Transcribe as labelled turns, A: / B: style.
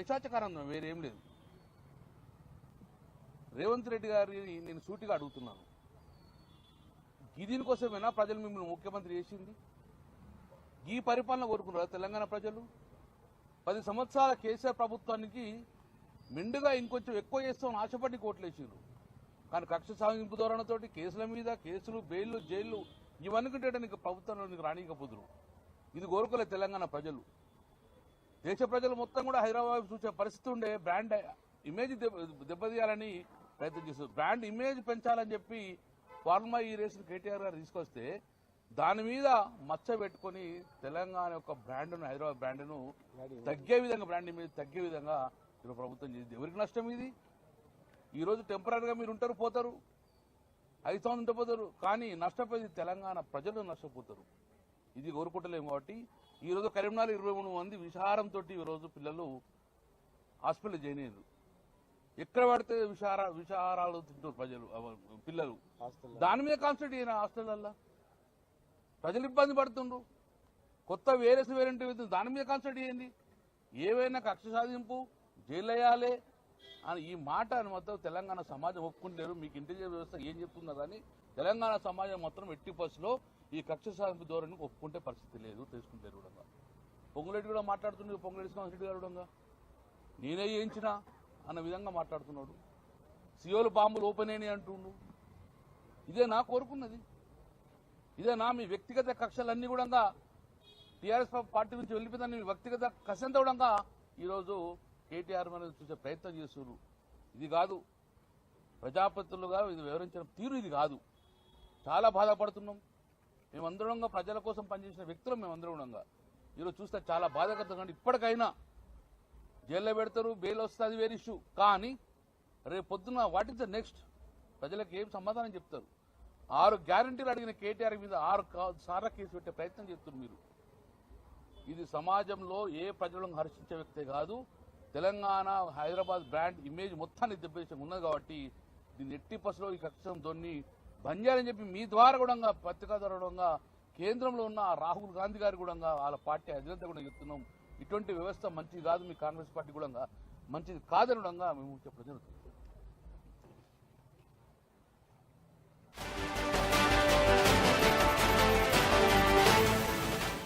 A: పైశాచకారం వేరేం లేదు. రేవంత్ రెడ్డి గారిని నేను సూటిగా అడుగుతున్నాను, దీనికోసమేనా ప్రజలు మిమ్మల్ని ముఖ్యమంత్రి చేసింది? ఈ పరిపాలన కోరుకున్నారా తెలంగాణ ప్రజలు? 10 సంవత్సరాల కేసీఆర్ ప్రభుత్వానికి మెండుగా ఇంకొంచెం ఎక్కువ చేస్తామని ఆశపడి కోట్లేసారు. కానీ కక్ష సాధింపు ధోరణితోటి కేసుల మీద కేసులు, బెయిల్లు, జైళ్లు ఇవన్నీ ప్రభుత్వంలోనికి రానికపోతురు. ఇది కోరుకోలేదు తెలంగాణ ప్రజలు. దేశ ప్రజలు మొత్తం కూడా హైదరాబాద్ చూసే పరిస్థితి ఉండే బ్రాండ్ ఇమేజ్ దెబ్బతీయాలని ప్రయత్నం చేస్తారు. బ్రాండ్ ఇమేజ్ పెంచాలని చెప్పి ఫార్మా ఈ రేసును కేటీఆర్ గారు తీసుకొస్తే దాని మీద మచ్చ పెట్టుకుని తెలంగాణ యొక్క బ్రాండ్ను, హైదరాబాద్ బ్రాండ్ను తగ్గే విధంగా, బ్రాండ్ ఇమేజ్ తగ్గే విధంగా ఈరోజు ప్రభుత్వం చేసింది. ఎవరికి నష్టం ఇది? ఈరోజు టెంపరీగా మీరు ఉంటారు, పోతారు, 5 సంవత్సరాలు ఉండిపోతారు, కానీ నష్టపోయేది తెలంగాణ ప్రజలు నష్టపోతారు. ఇది కోరుకుంటలేము. కాబట్టి ఈరోజు కరీంనగర్ 23 మంది విషారంతో ఈరోజు పిల్లలు హాస్పిటల్ జాయిన్ అయ్యారు. ఎక్కడ పడితే విషారాలు తింటారు పిల్లలు. దాని మీద కాన్సన్ట్రేట్ అయిన హాస్టల్లో ప్రజలు ఇబ్బంది పడుతుండ్రు. కొత్త వేరియస్ వేరియంట్ దాని మీద కాన్సన్ట్రేట్ చేయండి. ఏవైనా కక్ష సాధింపు, జైలు వేయాలి అని ఈ మాట మొత్తం తెలంగాణ సమాజం ఒప్పుకుంటారు. మీకు ఇంటెలిజెన్స్ వ్యవస్థ ఏం చెప్తుందో కానీ తెలంగాణ సమాజం మొత్తం ఎట్టి బస్సులో ఈ కక్ష సాధింపు ధోరణిని ఒప్పుకుంటే పరిస్థితి లేదు, తెలుసుకుంటారు కూడా. పొంగులేటి కూడా మాట్లాడుతున్నాడు, పొంగులేటి శ్రీనివాసరెడ్డి గారు కూడా నేనే చేయించినా అన్న విధంగా మాట్లాడుతున్నాడు. సియోలు బాంబులు ఓపెన్ అయినాయి అంటుండు. ఇదే నా కోరుకున్నది? ఇదే నా మీ వ్యక్తిగత కక్షలన్నీ కూడా టీఆర్ఎస్ పార్టీ నుంచి వెళ్ళిపోయిందని వ్యక్తిగత కక్షంతా కూడా ఈరోజు కేటీఆర్ మీద చూసే ప్రయత్నం చేస్తున్నారు. ఇది కాదు ప్రజాప్రతినిధులుగా ఇది వివరించిన తీరు, ఇది కాదు. చాలా బాధపడుతున్నాం. మేమందరం ప్రజల కోసం పనిచేసిన వ్యక్తులు మేమందరం ఈరోజు చూస్తే చాలా బాధాకరంగా. ఇప్పటికైనా జైల్లో పెడతారు, బెయిల్ వస్తుంది, వేరే ఇష్యూ. కానీ రేపు పొద్దున వాట్ ఈస్ ద నెక్స్ట్? ప్రజలకు ఏం సమాధానం చెప్తారు? 6 గ్యారంటీలు అడిగిన కేటీఆర్ మీద 6 సార్లు కేసు పెట్టే ప్రయత్నం చేస్తున్నారు మీరు. ఇది సమాజంలో ఏ ప్రజలను హర్షించే వ్యక్తే కాదు. తెలంగాణ హైదరాబాద్ బ్రాండ్ ఇమేజ్ మొత్తాన్ని దెబ్బతీసే ఉన్నది. కాబట్టి దీన్ని ఎట్టి పసులో ఈ కక్షం దొన్ని బంద్ చేయాలని చెప్పి మీ ద్వారా కూడా పత్రికా ద్వారా కేంద్రంలో ఉన్న రాహుల్ గాంధీ గారు కూడా వాళ్ళ పార్టీ అధినేత కూడా చెప్తున్నాం. ఇటువంటి వ్యవస్థ మంచిది కాదు, మీ కాంగ్రెస్ పార్టీ కూడా మంచిది కాదని మేము చెప్పడం జరుగుతుంది.